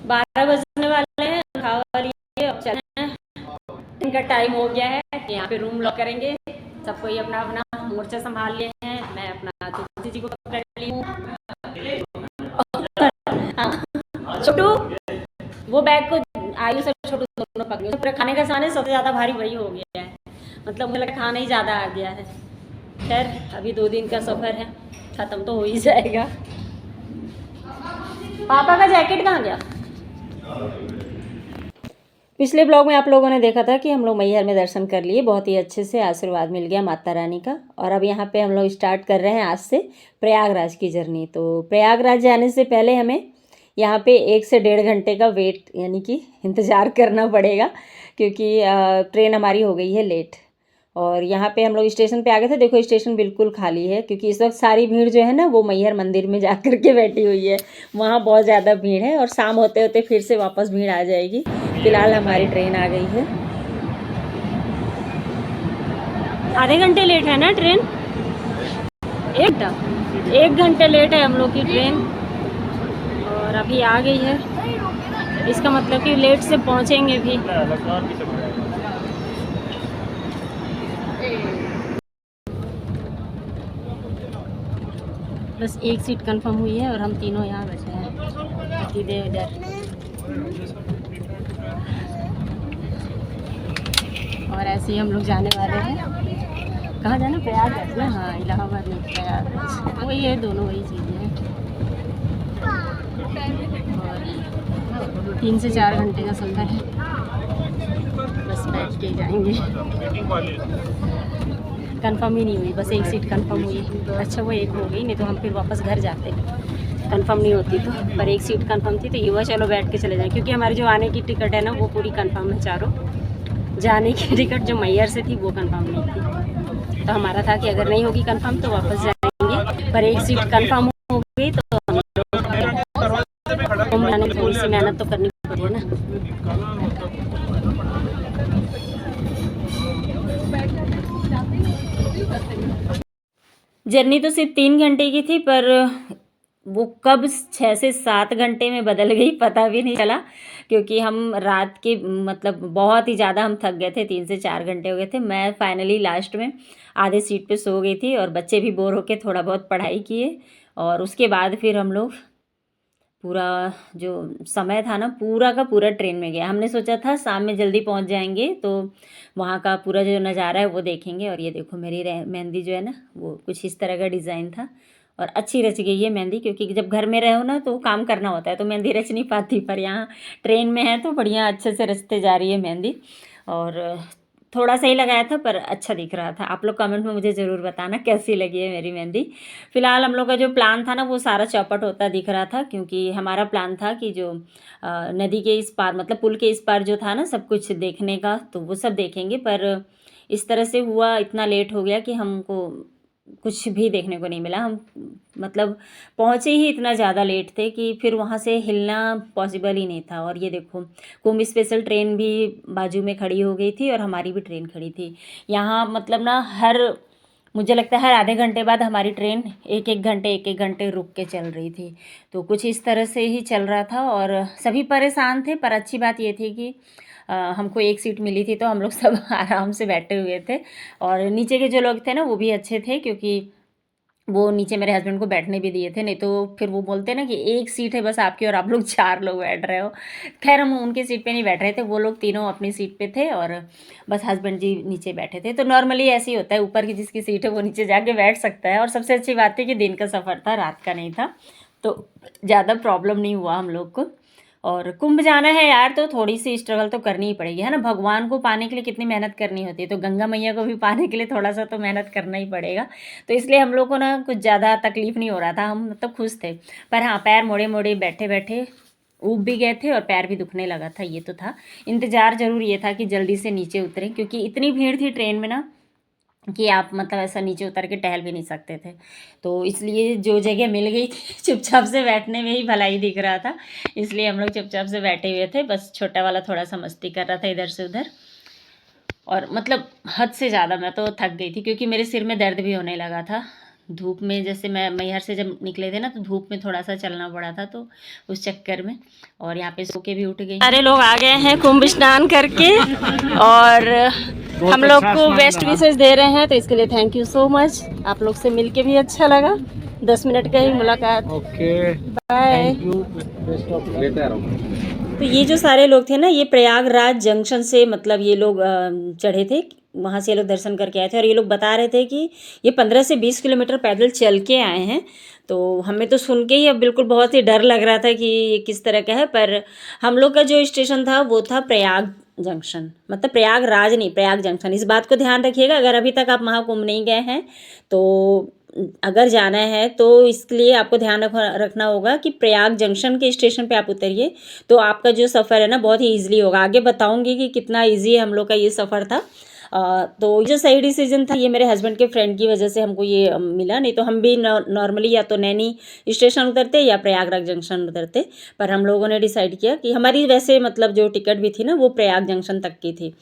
12 बजने वाले हैं, खावा लिए अब चलते हैं। दिन का टाइम हो गया है, यहाँ पे रूम लॉक करेंगे। सब कोई अपना अपना मोर्चा संभाल लिए हैं। मैं अपना तुलसी जी को पकड़ ली हूँ। हाँ, छोटू वो बैग को आयु और छोटू दोनों पकड़े। पूरे खाने का सामान है, सबसे ज़्यादा भारी वही हो गया है। मतलब मुझे लगा खाना ही ज़्यादा आ गया है। खैर अभी 2 दिन का सफ़र है, ख़त्म तो हो ही जाएगा। पापा का जैकेट कहाँ गया? पिछले ब्लॉग में आप लोगों ने देखा था कि हम लोग मैहर में दर्शन कर लिए, बहुत ही अच्छे से आशीर्वाद मिल गया माता रानी का। और अब यहाँ पे हम लोग स्टार्ट कर रहे हैं आज से प्रयागराज की जर्नी। तो प्रयागराज जाने से पहले हमें यहाँ पे 1 से 1.5 घंटे का वेट यानी कि इंतज़ार करना पड़ेगा, क्योंकि ट्रेन हमारी हो गई है लेट। और यहाँ पे हम लोग स्टेशन पे आ गए थे। देखो स्टेशन बिल्कुल खाली है, क्योंकि इस वक्त सारी भीड़ जो है ना वो मैहर मंदिर में जा कर के बैठी हुई है। वहाँ बहुत ज़्यादा भीड़ है और शाम होते होते फिर से वापस भीड़ आ जाएगी। फिलहाल हमारी ट्रेन आ गई है। आधे घंटे लेट है ना ट्रेन? 1 घंटे लेट है हम लोग की ट्रेन, और अभी आ गई है। इसका मतलब कि लेट से पहुँचेंगे भी। बस एक सीट कंफर्म हुई है और हम तीनों यहाँ बैठे हैं। इधर इधर और ऐसे ही हम लोग जाने वाले हैं। कहाँ जाना? प्रयागराज ना? हाँ, इलाहाबाद नहीं, प्रयागराज वही है, दोनों वही चीज़ें हैं। और 3 से 4 घंटे का सफ़र है, बस बैठ के जाएंगे। कंफर्म ही नहीं हुई, बस एक सीट कंफर्म हुई। अच्छा वो एक हो गई, नहीं तो हम फिर वापस घर जाते कंफर्म नहीं होती तो। पर एक सीट कंफर्म थी तो ये हुआ चलो बैठ के चले जाएं, क्योंकि हमारी जो आने की टिकट है ना वो पूरी कंफर्म है चारों। जाने की टिकट जो मैहर से थी वो कंफर्म नहीं थी। तो हमारा था कि अगर नहीं होगी कंफर्म तो वापस जाएंगे, पर एक सीट कंफर्म हो गई तो हम लोग जाने में थोड़ी सी मेहनत तो करनी पड़ी है ना। जर्नी तो सिर्फ 3 घंटे की थी, पर वो कब 6 से 7 घंटे में बदल गई पता भी नहीं चला, क्योंकि हम रात के मतलब बहुत ही ज़्यादा हम थक गए थे। 3 से 4 घंटे हो गए थे। मैं फाइनली लास्ट में आधे सीट पे सो गई थी और बच्चे भी बोर होके थोड़ा बहुत पढ़ाई किए। और उसके बाद फिर हम लोग पूरा जो समय था ना पूरा का पूरा ट्रेन में गया। हमने सोचा था शाम में जल्दी पहुंच जाएंगे तो वहाँ का पूरा जो नज़ारा है वो देखेंगे। और ये देखो मेरी मेहंदी जो है ना वो कुछ इस तरह का डिज़ाइन था, और अच्छी रच गई है मेहंदी, क्योंकि जब घर में रहो ना तो काम करना होता है तो मेहंदी रच नहीं पाती, पर यहाँ ट्रेन में है तो बढ़िया अच्छे से रचते जा रही है मेहंदी। और थोड़ा सा ही लगाया था पर अच्छा दिख रहा था। आप लोग कमेंट में मुझे ज़रूर बताना कैसी लगी है मेरी मेहंदी। फ़िलहाल हम लोग का जो प्लान था ना वो सारा चौपट होता दिख रहा था, क्योंकि हमारा प्लान था कि जो नदी के इस पार मतलब पुल के इस पार जो था ना सब कुछ देखने का, तो वो सब देखेंगे। पर इस तरह से हुआ, इतना लेट हो गया कि हमको कुछ भी देखने को नहीं मिला। हम मतलब पहुँचे ही इतना ज़्यादा लेट थे कि फिर वहाँ से हिलना पॉसिबल ही नहीं था। और ये देखो कुंभ स्पेशल ट्रेन भी बाजू में खड़ी हो गई थी और हमारी भी ट्रेन खड़ी थी यहाँ। मतलब ना मुझे लगता है हर आधे घंटे बाद हमारी ट्रेन एक एक घंटे रुक के चल रही थी। तो कुछ इस तरह से ही चल रहा था और सभी परेशान थे। पर अच्छी बात ये थी कि हमको एक सीट मिली थी तो हम लोग सब आराम से बैठे हुए थे। और नीचे के जो लोग थे ना वो भी अच्छे थे, क्योंकि वो नीचे मेरे हस्बैंड को बैठने भी दिए थे, नहीं तो फिर वो बोलते ना कि एक सीट है बस आपकी और आप लोग 4 लोग बैठ रहे हो। खैर हम उनकी सीट पे नहीं बैठ रहे थे, वो लोग तीनों अपनी सीट पे थे और बस हस्बैंड जी नीचे बैठे थे। तो नॉर्मली ऐसे ही होता है, ऊपर की जिसकी सीट है वो नीचे जाके बैठ सकता है। और सबसे अच्छी बात है कि दिन का सफ़र था, रात का नहीं था, तो ज़्यादा प्रॉब्लम नहीं हुआ हम लोग को। और कुंभ जाना है यार तो थोड़ी सी स्ट्रगल तो करनी ही पड़ेगी, है ना। भगवान को पाने के लिए कितनी मेहनत करनी होती है, तो गंगा मैया को भी पाने के लिए थोड़ा सा तो मेहनत करना ही पड़ेगा। तो इसलिए हम लोग को ना कुछ ज़्यादा तकलीफ़ नहीं हो रहा था, हम मतलब खुश थे। पर हाँ पैर मोड़े मोड़े बैठे बैठे ऊब भी गए थे और पैर भी दुखने लगा था, ये तो था। इंतज़ार ज़रूर ये था कि जल्दी से नीचे उतरें, क्योंकि इतनी भीड़ थी ट्रेन में ना कि आप मतलब ऐसा नीचे उतर के टहल भी नहीं सकते थे। तो इसलिए जो जगह मिल गई थी चुपचाप से बैठने में ही भलाई दिख रहा था, इसलिए हम लोग चुपचाप से बैठे हुए थे। बस छोटा वाला थोड़ा सा मस्ती कर रहा था इधर से उधर, और मतलब हद से ज़्यादा मैं तो थक गई थी, क्योंकि मेरे सिर में दर्द भी होने लगा था। धूप में, जैसे मैं मैहर से जब निकले थे ना तो धूप में थोड़ा सा चलना पड़ा था, तो उस चक्कर में। और यहाँ पे सो के भी उठ गई। सारे लोग आ गए हैं कुंभ स्नान करके और हम लोग को बेस्ट विशेष दे रहे हैं, तो इसके लिए थैंक यू सो मच। आप लोग से मिलके भी अच्छा लगा। 10 मिनट का ही मुलाकात। Okay bye. तो ये जो सारे लोग थे ना, ये प्रयागराज जंक्शन से मतलब ये लोग चढ़े थे, वहाँ से ये लोग दर्शन करके आए थे। और ये लोग बता रहे थे कि ये 15 से 20 किलोमीटर पैदल चल के आए हैं। तो हमें तो सुन के ही अब बिल्कुल बहुत ही डर लग रहा था कि ये किस तरह का है। पर हम लोग का जो स्टेशन था वो था प्रयाग जंक्शन, मतलब प्रयागराज नहीं, प्रयाग जंक्शन। इस बात को ध्यान रखिएगा, अगर अभी तक आप महाकुंभ नहीं गए हैं तो अगर जाना है तो इसके लिए आपको ध्यान रखना होगा कि प्रयाग जंक्शन के स्टेशन पे आप उतरिए, तो आपका जो सफ़र है ना बहुत ही ईजिली होगा। आगे बताऊंगी कि कितना ईजी हम लोग का ये सफ़र था। तो जो सही डिसीजन था ये मेरे हस्बैंड के फ्रेंड की वजह से हमको ये मिला, नहीं तो हम भी नॉर्मली या तो नैनी स्टेशन उतरते या प्रयागराज जंक्शन उतरते। पर हम लोगों ने डिसाइड किया कि हमारी वैसे मतलब जो टिकट भी थी ना वो प्रयाग जंक्शन तक की थी,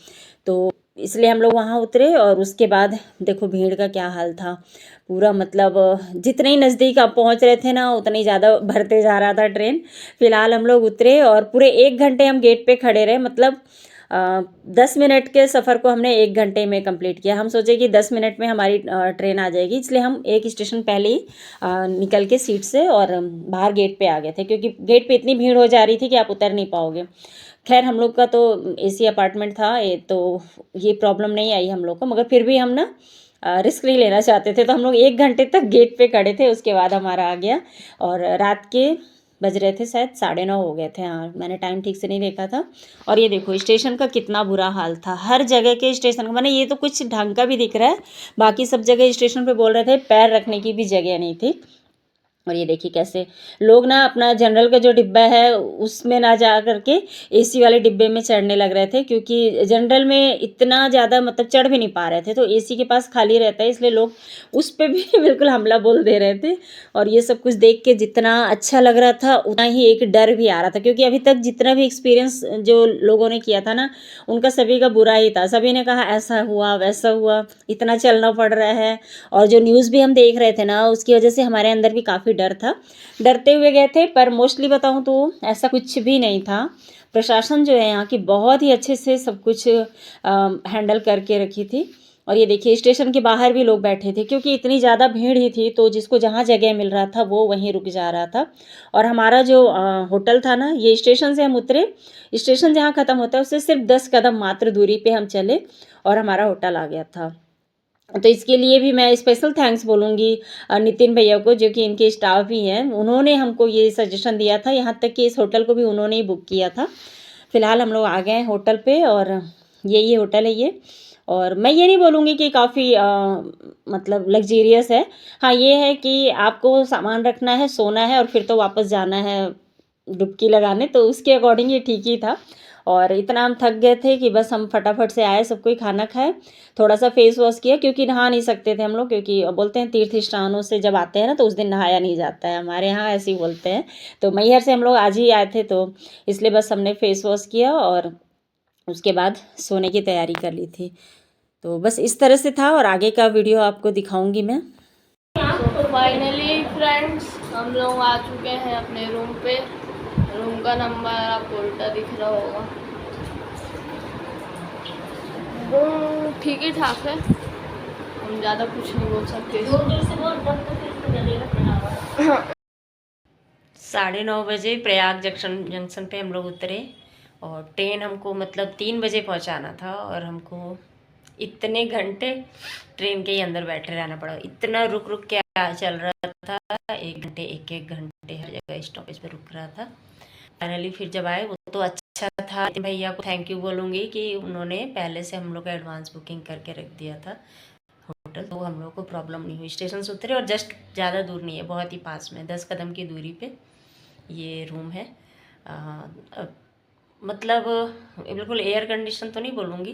तो इसलिए हम लोग वहाँ उतरे। और उसके बाद देखो भीड़ का क्या हाल था पूरा, मतलब जितने ही नज़दीक आप पहुँच रहे थे ना उतने ही ज़्यादा भरते जा रहा था ट्रेन। फ़िलहाल हम लोग उतरे और पूरे 1 घंटे हम गेट पे खड़े रहे, मतलब 10 मिनट के सफ़र को हमने 1 घंटे में कंप्लीट किया। हम सोचे कि 10 मिनट में हमारी ट्रेन आ जाएगी, इसलिए हम एक स्टेशन पहले ही निकल के सीट से और बाहर गेट पे आ गए थे, क्योंकि गेट पे इतनी भीड़ हो जा रही थी कि आप उतर नहीं पाओगे। खैर हम लोग का तो एसी अपार्टमेंट था तो ये प्रॉब्लम नहीं आई हम लोग को, मगर फिर भी हम ना रिस्क नहीं लेना चाहते थे, तो हम लोग 1 घंटे तक गेट पे खड़े थे। उसके बाद हमारा आ गया और रात के बज रहे थे शायद 9:30 हो गए थे। हाँ, मैंने टाइम ठीक से नहीं देखा था। और ये देखो स्टेशन का कितना बुरा हाल था, हर जगह के स्टेशन का, मैंने ये तो कुछ ढंग का भी दिख रहा है, बाकी सब जगह स्टेशन पे बोल रहे थे पैर रखने की भी जगह नहीं थी। और ये देखिए कैसे लोग ना अपना जनरल का जो डिब्बा है उसमें ना जा करके एसी वाले डिब्बे में चढ़ने लग रहे थे, क्योंकि जनरल में इतना ज़्यादा मतलब चढ़ भी नहीं पा रहे थे, तो एसी के पास खाली रहता है इसलिए लोग उस पर भी बिल्कुल हमला बोल दे रहे थे। और ये सब कुछ देख के जितना अच्छा लग रहा था उतना ही एक डर भी आ रहा था, क्योंकि अभी तक जितना भी एक्सपीरियंस जो लोगों ने किया था ना उनका सभी का बुरा ही था। सभी ने कहा ऐसा हुआ वैसा हुआ, इतना चलना पड़ रहा है। और जो न्यूज़ भी हम देख रहे थे ना उसकी वजह से हमारे अंदर भी काफ़ी डर था, डरते हुए गए थे। पर मोस्टली बताऊं तो ऐसा कुछ भी नहीं था। प्रशासन जो है यहाँ की बहुत ही अच्छे से सब कुछ हैंडल करके रखी थी। और ये देखिए स्टेशन के बाहर भी लोग बैठे थे, क्योंकि इतनी ज़्यादा भीड़ ही थी, तो जिसको जहाँ जगह मिल रहा था वो वहीं रुक जा रहा था। और हमारा जो होटल था ना, ये स्टेशन से हम उतरे, स्टेशन जहाँ ख़त्म होता है उससे सिर्फ 10 कदम मात्र दूरी पे हम चले और हमारा होटल आ गया था। तो इसके लिए भी मैं स्पेशल थैंक्स बोलूँगी नितिन भैया को, जो कि इनके स्टाफ ही हैं। उन्होंने हमको ये सजेशन दिया था, यहाँ तक कि इस होटल को भी उन्होंने ही बुक किया था। फ़िलहाल हम लोग आ गए हैं होटल पे और ये होटल है ये। और मैं ये नहीं बोलूँगी कि काफ़ी मतलब लग्जेरियस है। हाँ, ये है कि आपको सामान रखना है, सोना है और फिर तो वापस जाना है डुबकी लगाने, तो उसके अकॉर्डिंग ये ठीक ही था। और इतना हम थक गए थे कि बस हम फटाफट से आए, सब कोई खाना खाए, थोड़ा सा फेस वॉश किया, क्योंकि नहा नहीं सकते थे हम लोग, क्योंकि बोलते हैं तीर्थ स्थानों से जब आते हैं ना तो उस दिन नहाया नहीं जाता है, हमारे यहाँ ऐसे ही बोलते हैं। तो मैहर से हम लोग आज ही आए थे तो इसलिए बस हमने फेस वॉश किया और उसके बाद सोने की तैयारी कर ली थी। तो बस इस तरह से था और आगे का वीडियो आपको दिखाऊंगी मैं। तो फाइनली फ्रेंड्स हम लोग आ चुके हैं अपने रूम पे। रूम का नंबर आपको उल्टा दिख रहा होगा। रूम ठीक ही ठाक है, हम ज़्यादा कुछ नहीं बोल सकते। 9:30 बजे प्रयाग जंक्शन पे हम लोग उतरे और ट्रेन हमको मतलब 3 बजे पहुंचाना था, और हमको इतने घंटे ट्रेन के ही अंदर बैठे रहना पड़ा। इतना रुक रुक के चल रहा था, 1 घंटे हर जगह स्टॉपेज पे रुक रहा था। फाइनली फिर जब आए वो तो अच्छा था। भैया को थैंक यू बोलूँगी कि उन्होंने पहले से हम लोग का एडवांस बुकिंग करके रख दिया था होटल, तो हम लोग को प्रॉब्लम नहीं हुई। स्टेशन से उतरे और जस्ट ज़्यादा दूर नहीं है, बहुत ही पास में 10 कदम की दूरी पे ये रूम है। मतलब बिल्कुल एयर कंडीशन तो नहीं बोलूँगी,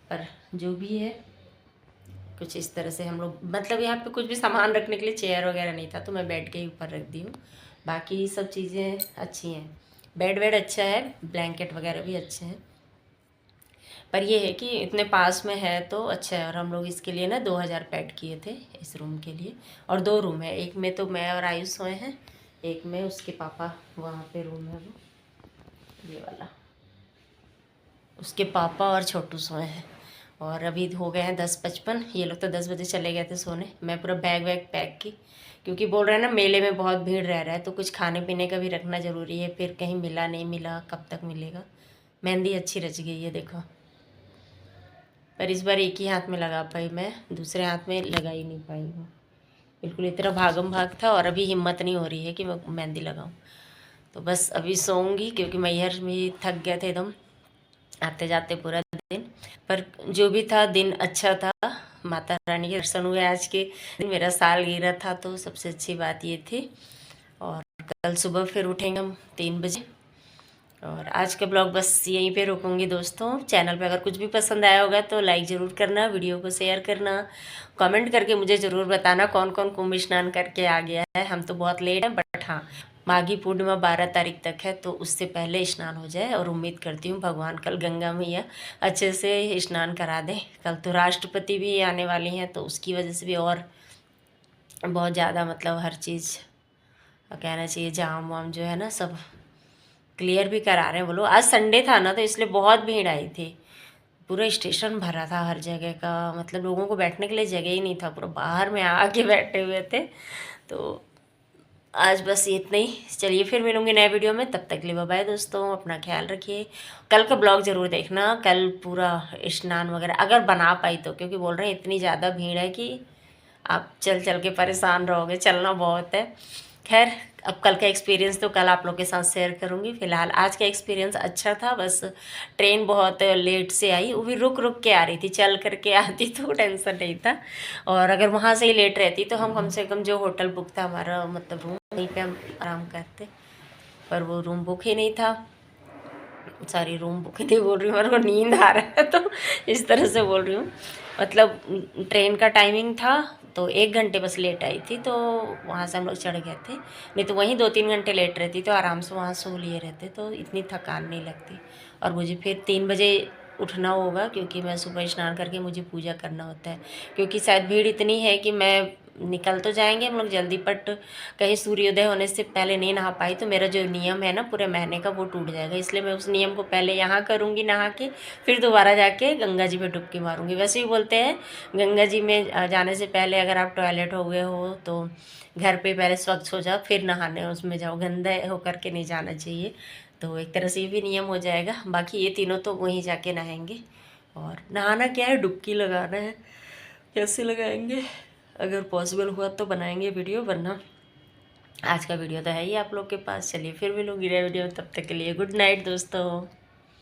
पर जो भी है कुछ इस तरह से हम लोग, मतलब यहाँ पे कुछ भी सामान रखने के लिए चेयर वगैरह नहीं था, तो मैं बेड के ही ऊपर रख दी हूँ। बाकी सब चीज़ें अच्छी हैं, बेड वेड अच्छा है, ब्लैंकेट वगैरह भी अच्छे हैं। पर ये है कि इतने पास में है तो अच्छा है। और हम लोग इसके लिए ना 2000 पेड किए थे इस रूम के लिए। और 2 रूम है, एक में तो मैं और आयुष सोए हैं, एक में उसके पापा, वहाँ पे रूम है वो ये वाला, उसके पापा और छोटू सोए हैं। और अभी हो गए हैं 10:55। ये लोग तो 10 बजे चले गए थे सोने। मैं पूरा बैग वैग पैक की, क्योंकि बोल रहे हैं ना मेले में बहुत भीड़ रह रहा है, तो कुछ खाने पीने का भी रखना ज़रूरी है। फिर कहीं मिला नहीं मिला, कब तक मिलेगा। मेहंदी अच्छी रच गई है देखो, पर इस बार एक ही हाथ में लगा पाई मैं, दूसरे हाथ में लगा ही नहीं पाई हूँ। बिल्कुल इतना भागम भाग था और अभी हिम्मत नहीं हो रही है कि मैं मेहंदी लगाऊँ। तो बस अभी सोऊंगी, क्योंकि मैहर में थक गए थे एकदम आते जाते पूरा दिन। पर जो भी था दिन अच्छा था, माता रानी के दर्शन हुए आज के दिन। मेरा सालगिरह था तो सबसे अच्छी बात ये थी। और कल सुबह फिर उठेंगे हम 3 बजे। और आज का ब्लॉग बस यहीं पे रोकूंगी दोस्तों। चैनल पे अगर कुछ भी पसंद आया होगा तो लाइक ज़रूर करना, वीडियो को शेयर करना, कमेंट करके मुझे ज़रूर बताना कौन कौन कुंभ स्नान करके आ गया है। हम तो बहुत लेट हैं, बट हाँ, माघी पूर्णिमा 12 तारीख तक है, तो उससे पहले स्नान हो जाए। और उम्मीद करती हूँ भगवान कल गंगा मैया अच्छे से स्नान करा दें। कल तो राष्ट्रपति भी आने वाली हैं, तो उसकी वजह से भी और बहुत ज़्यादा मतलब हर चीज़ कहना चाहिए, जाम वाम जो है ना सब क्लियर भी करा रहे हैं वो लोग। आज संडे था ना, तो इसलिए बहुत भीड़ आई थी। पूरा स्टेशन भरा था हर जगह का, मतलब लोगों को बैठने के लिए जगह ही नहीं था, पूरा बाहर में आके बैठे हुए थे। तो आज बस इतना ही। चलिए फिर मिलूंगी नए वीडियो में, तब तक के लिए बाय बाय दोस्तों, अपना ख्याल रखिए। कल का ब्लॉग ज़रूर देखना, कल पूरा स्नान वगैरह अगर बना पाई तो, क्योंकि बोल रहे हैं इतनी ज़्यादा भीड़ है कि आप चल चल के परेशान रहोगे, चलना बहुत है। खैर अब कल का एक्सपीरियंस तो कल आप लोग के साथ शेयर करूँगी। फ़िलहाल आज का एक्सपीरियंस अच्छा था, बस ट्रेन बहुत लेट से आई, वो भी रुक रुक के आ रही थी। चल करके आती तो टेंशन नहीं था, और अगर वहाँ से ही लेट रहती तो हम कम से कम जो होटल बुक था हमारा, मतलब रूम, वहीं पे हम आराम करते। पर वो रूम बुक ही नहीं था, सॉरी रूम बुक ही नहीं बोल रही हूँ, मेरे को नींद आ रहा है तो इस तरह से बोल रही हूँ। मतलब ट्रेन का टाइमिंग था तो 1 घंटे बस लेट आई थी, तो वहाँ से हम लोग चढ़ गए थे। नहीं तो वहीं 2-3 घंटे लेट रहती तो आराम से वहाँ सो लिए रहते, तो इतनी थकान नहीं लगती। और मुझे फिर 3 बजे उठना होगा, क्योंकि मैं सुबह स्नान करके मुझे पूजा करना होता है। क्योंकि शायद भीड़ इतनी है कि मैं निकल तो जाएंगे हम लोग जल्दी, बट कहीं सूर्योदय होने से पहले नहीं नहा पाई तो मेरा जो नियम है ना पूरे महीने का, वो टूट जाएगा। इसलिए मैं उस नियम को पहले यहाँ करूँगी नहा के, फिर दोबारा जाके गंगा जी में डुबकी मारूंगी। वैसे ही बोलते हैं गंगा जी में जाने से पहले अगर आप टॉयलेट हो गए हो तो घर पे पहले स्वच्छ हो जाओ, फिर नहाने उसमें जाओ, गंदा होकर के नहीं जाना चाहिए। तो एक तरह से ये भी नियम हो जाएगा। बाकी ये तीनों तो वहीं जाके नहाएंगे। और नहाना क्या है, डुबकी लगाना है। कैसे लगाएंगे, अगर पॉसिबल हुआ तो बनाएंगे वीडियो, वरना आज का वीडियो तो है ही आप लोग के पास। चलिए फिर मिलूंगी नए वीडियो में, तब तक के लिए गुड नाइट दोस्तों।